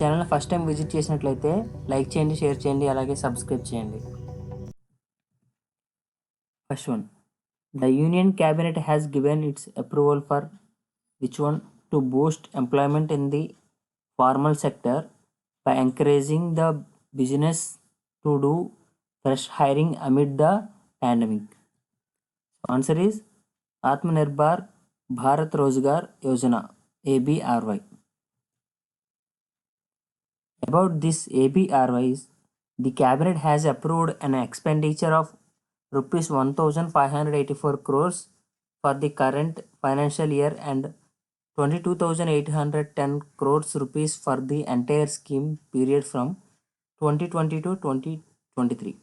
Channel first time visit చేసినట్లయితే like చేయండి, share చేయండి, అలాగే సబ్స్క్రైబ్ చేయండి. First one, the Union Cabinet has given its approval for which one? To boost employment in the formal sector by encouraging the business to do fresh hiring amid the pandemic. Answer is Atmanirbhar Bharat Rozgar Yojana, ABRY. About this ABRYs, the Cabinet has approved an expenditure of rupees 1,584 crores for the current financial year and 22,810 crores rupees for the entire scheme period from 2020 to 2023.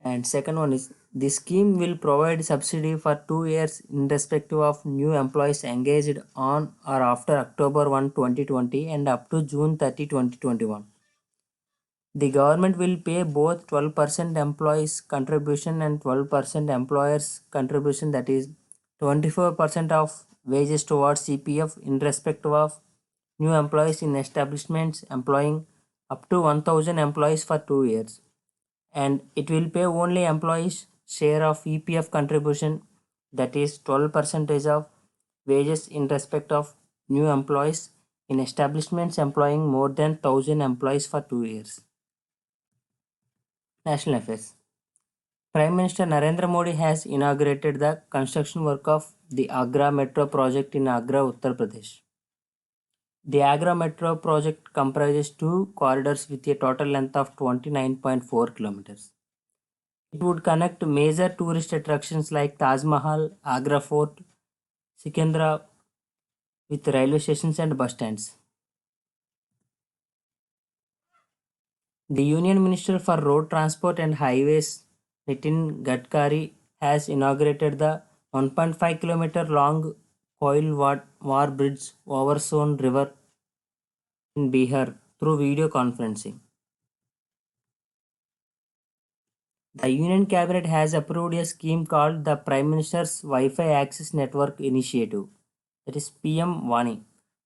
And second one is, the scheme will provide subsidy for 2 years in respect of new employees engaged on or after October 1, 2020 and up to June 30, 2021. The government will pay both 12% employees contribution and 12% employers contribution, that is 24% of wages towards CPF in respect of new employees in establishments employing up to 1000 employees for 2 years, and it will pay only employees share of EPF contribution, that is 12% of wages in respect of new employees in establishments employing more than 1000 employees for 2 years. National affairs. Prime Minister Narendra Modi has inaugurated the construction work of the Agra Metro project in Agra, Uttar Pradesh. The Agra Metro project comprises 2 corridors with a total length of 29.4 kilometers. It would connect major tourist attractions like Taj Mahal, Agra Fort, Sikandra with railway stations and bus stands. The Union Minister for Road Transport and Highways, Nitin Gadkari, has inaugurated the 1.5 km long Coil War Bridge over Son River in Bihar through video conferencing. The Union Cabinet has approved a scheme called the Prime Minister's Wi-Fi Access Network Initiative, that is PM WANI,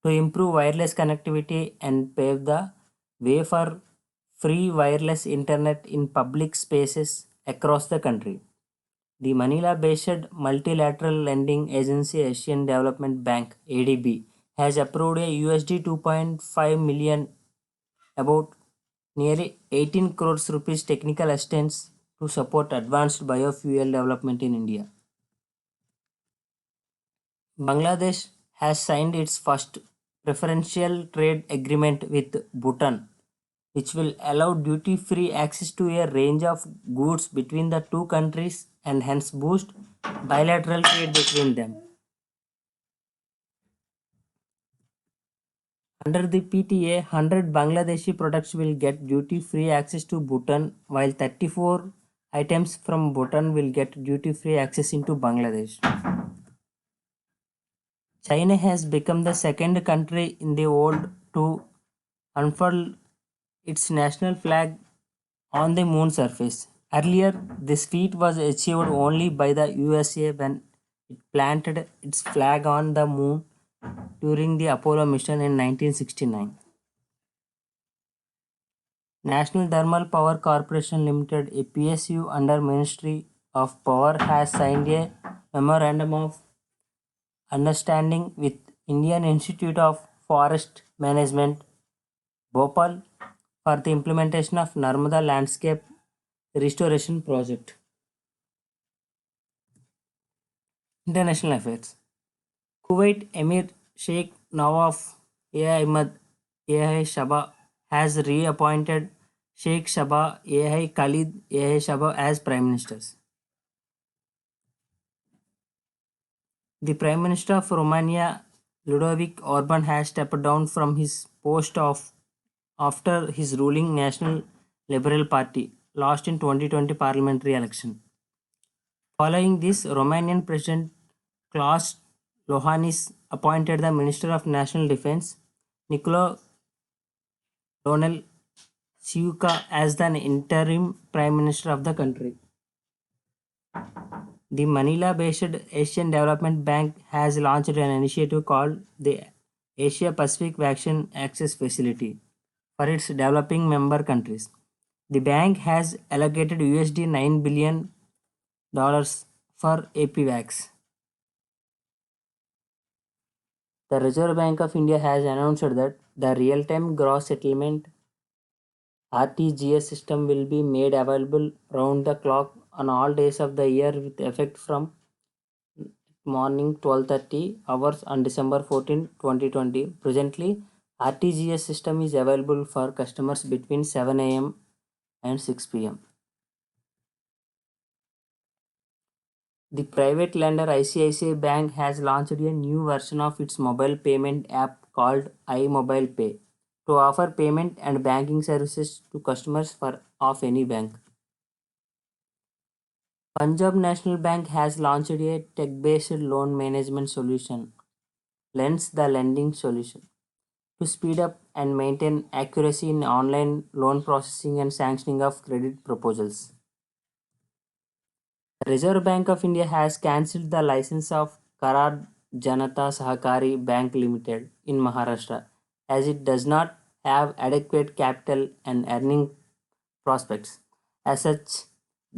to improve wireless connectivity and pave the way for free wireless internet in public spaces across the country. The Manila-based multilateral lending agency Asian Development Bank (ADB) has approved a USD 2.5 million, about nearly 18 crores rupees technical assistance to support advanced biofuel development in India. Bangladesh has signed its first preferential trade agreement with Bhutan, which will allow duty-free access to a range of goods between the two countries and hence boost bilateral trade between them. Under the PTA, 100 Bangladeshi products will get duty-free access to Bhutan, while 34 items from Bhutan will get duty-free access into Bangladesh. China has become the second country in the world to unfurl its national flag on the moon surface. Earlier, this feat was achieved only by the USA when it planted its flag on the moon during the Apollo mission in 1969. National Thermal Power Corporation Limited, a PSU under Ministry of Power, has signed a memorandum of understanding with Indian Institute of Forest Management, Bhopal, for the implementation of Narmada Landscape Restoration Project. International affairs. Kuwait Emir Sheikh Nawaf Ahmad Shaba has reappointed Sheikh Shaba Khalid Shaba as Prime Minister. The Prime Minister of Romania, Ludovic Orban, has stepped down from his post after his ruling National Liberal Party lost in 2020 parliamentary election. Following this, Romanian President Klaus Iohannis appointed the Minister of National Defense, Nicolae Donel Ciucă, as the interim Prime Minister of the country. The Manila-based Asian Development Bank has launched an initiative called the Asia Pacific Vaccine Access Facility for its developing member countries. The bank has allocated USD 9 billion dollars for APVAX. The Reserve Bank of India has announced that the real-time gross settlement RTGS system will be made available round the clock on all days of the year with effect from morning 12:30 hours on December 14, 2020. Presently, RTGS system is available for customers between 7 a.m. and 6 p.m. The private lender ICICI Bank has launched a new version of its mobile payment app called iMobile Pay to offer payment and banking services to customers of any bank. Punjab National Bank has launched a tech-based loan management solution, Lens the Lending Solution, to speed up and maintain accuracy in online loan processing and sanctioning of credit proposals. The Reserve Bank of India has cancelled the license of Karad Janata Sahakari Bank Limited in Maharashtra as it does not have adequate capital and earning prospects. As such,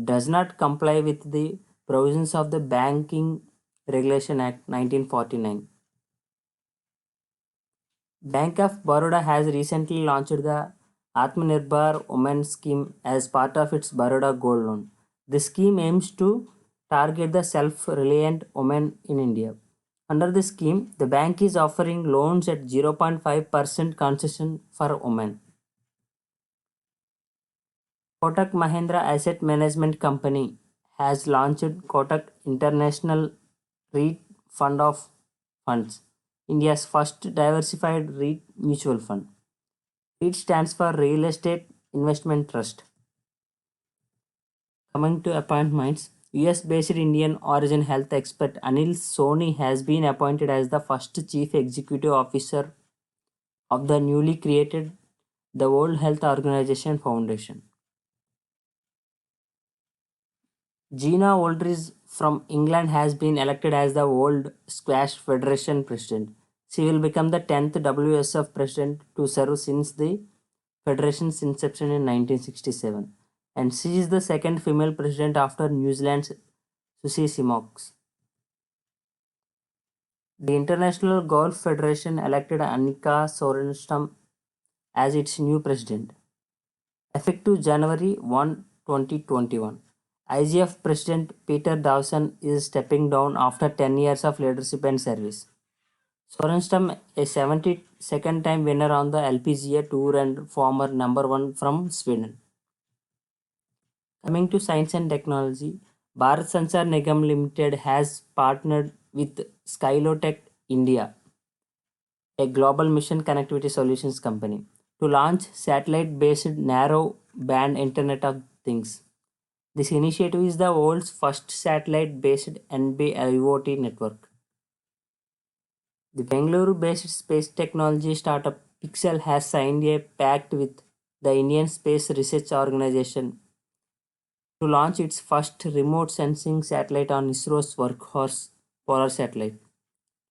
does not comply with the provisions of the Banking Regulation Act 1949. Bank of Baroda has recently launched the Atmanirbhar Women Scheme as part of its Baroda Gold Loan. The scheme aims to target the self-reliant women in India. Under the scheme, the bank is offering loans at 0.5% concession for women. Kotak Mahindra Asset Management Company has launched Kotak International REIT Fund of Funds, India's first diversified REIT mutual fund. REIT stands for Real Estate Investment Trust. Coming to appointments, US based Indian origin health expert Anil Soni has been appointed as the first Chief Executive Officer of the newly created the World Health Organization Foundation. Gina Aldridge from England has been elected as the World Squash Federation president. She will become the 10th WSF president to serve since the federation's inception in 1967, and she is the second female president after New Zealand's Susie Simoks. The International Golf Federation elected Annika Sorenstam as its new president, effective January 1, 2021. IGF President Peter Dawson is stepping down after 10 years of leadership and service. Sorenstam, a 72nd time winner on the LPGA Tour and former number one from Sweden. Coming to science and technology, Bharat Sanchar Nigam Limited has partnered with Skylotech India, a global mission connectivity solutions company, to launch satellite-based narrow band Internet of Things. This initiative is the world's first satellite-based NB-IoT network. The Bengaluru-based space technology startup Pixel has signed a pact with the Indian Space Research Organization to launch its first remote sensing satellite on ISRO's Workhorse Polar Satellite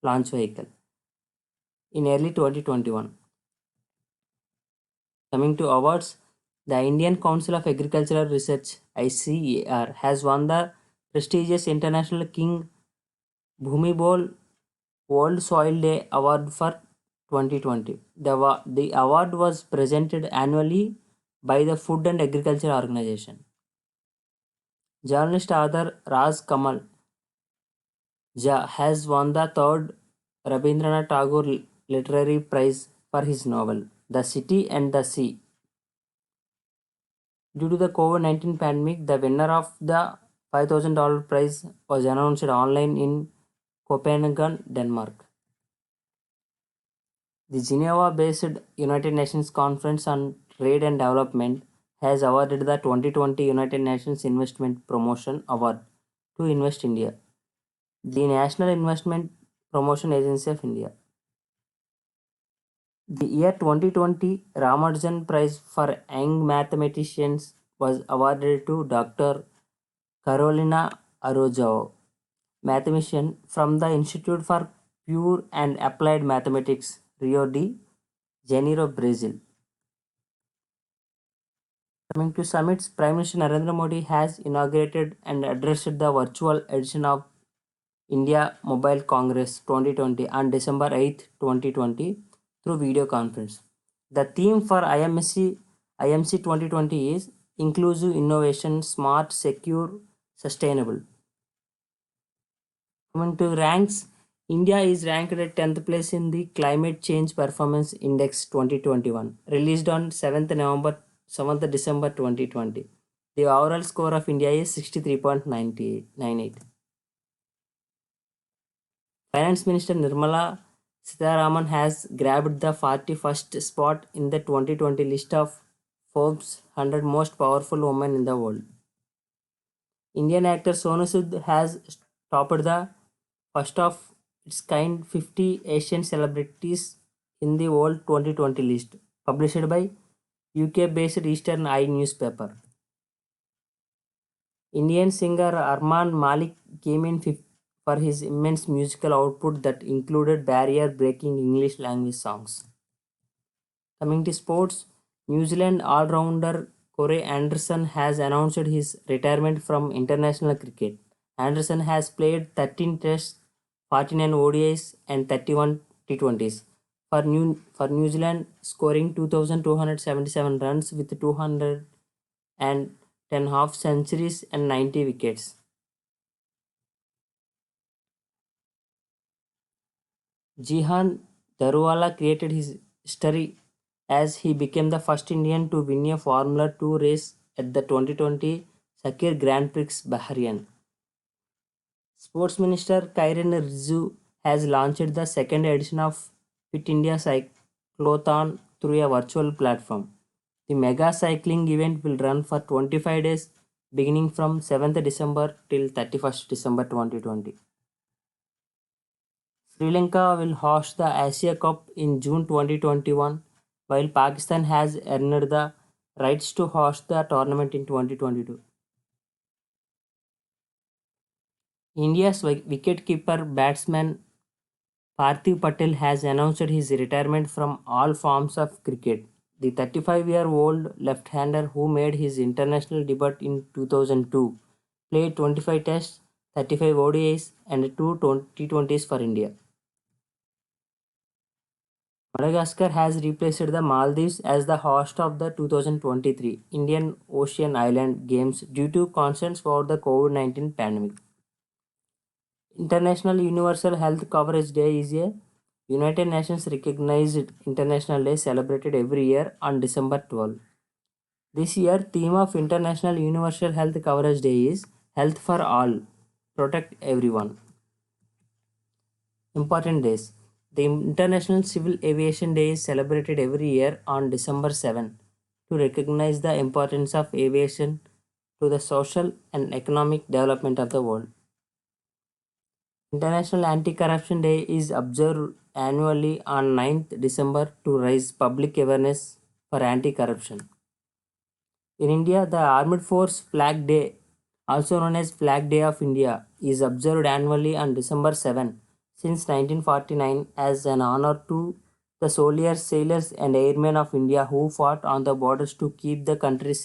launch vehicle in early 2021. Coming to awards, the Indian Council of Agricultural Research ICAR has won the prestigious International King Bhumibol World Soil Day Award for 2020. The award was presented annually by the Food and Agriculture Organization. Journalist author Raz Kamal Jha has won the third Rabindranath Tagore Literary Prize for his novel The City and the Sea. Due to the COVID-19 pandemic, the winner of the $5,000 prize was announced online in Copenhagen, Denmark. The Geneva-based United Nations Conference on Trade and Development has awarded the 2020 United Nations Investment Promotion Award to Invest India, the National Investment Promotion Agency of India. The year 2020 Ramanujan Prize for Young Mathematicians was awarded to Dr. Carolina Arrojo, mathematician from the Institute for Pure and Applied Mathematics, Rio de Janeiro, Brazil. Coming to summits, Prime Minister Narendra Modi has inaugurated and addressed the virtual edition of India Mobile Congress 2020 on December 8, 2020 through video conference. The theme for IMC 2020 is Inclusive Innovation, Smart, Secure, Sustainable. Coming to ranks, India is ranked at 10th place in the Climate Change Performance Index 2021, released on 7th December 2020. The overall score of India is 63.98. Finance Minister Nirmala Sitharaman has grabbed the 41st spot in the 2020 list of Forbes 100 most powerful women in the world. Indian actor Sonu Sood has topped the first of its kind 50 Asian celebrities in the world 2020 list, published by UK-based Eastern Eye newspaper. Indian singer Arman Malik came in fifth for his immense musical output that included barrier-breaking English language songs. Coming to sports, New Zealand all-rounder Corey Anderson has announced his retirement from international cricket. Anderson has played 13 tests, 49 ODIs and 31 T20s for New Zealand, scoring 2,277 runs with 210 half centuries and 90 wickets. Jihan Daruwala created his history as he became the first Indian to win a Formula 2 race at the 2020 Sakir Grand Prix Bahrain. Sports Minister Kiren Rijiju has launched the second edition of Fit India Cyclothon through a virtual platform. The mega cycling event will run for 25 days beginning from 7th December till 31st December 2020. Sri Lanka will host the Asia Cup in June 2021, while Pakistan has earned the rights to host the tournament in 2022. India's wicketkeeper batsman Parthiv Patel has announced his retirement from all forms of cricket. The 35-year-old left-hander who made his international debut in 2002 played 25 tests, 35 ODIs and 2 T20s for India. Madagascar has replaced the Maldives as the host of the 2023 Indian Ocean Island Games due to concerns about the COVID-19 pandemic. International Universal Health Coverage Day is a United Nations recognized international day celebrated every year on December 12. This year theme of International Universal Health Coverage Day is Health for All, Protect Everyone. Important days. The International Civil Aviation Day is celebrated every year on December 7 to recognize the importance of aviation to the social and economic development of the world. International Anti-Corruption Day is observed annually on 9th December to raise public awareness for anti-corruption. In India, the Armed Force Flag Day, also known as Flag Day of India, is observed annually on December 7 since 1949 as an honor to the soldiers, sailors, and airmen of India who fought on the borders to keep the country safe.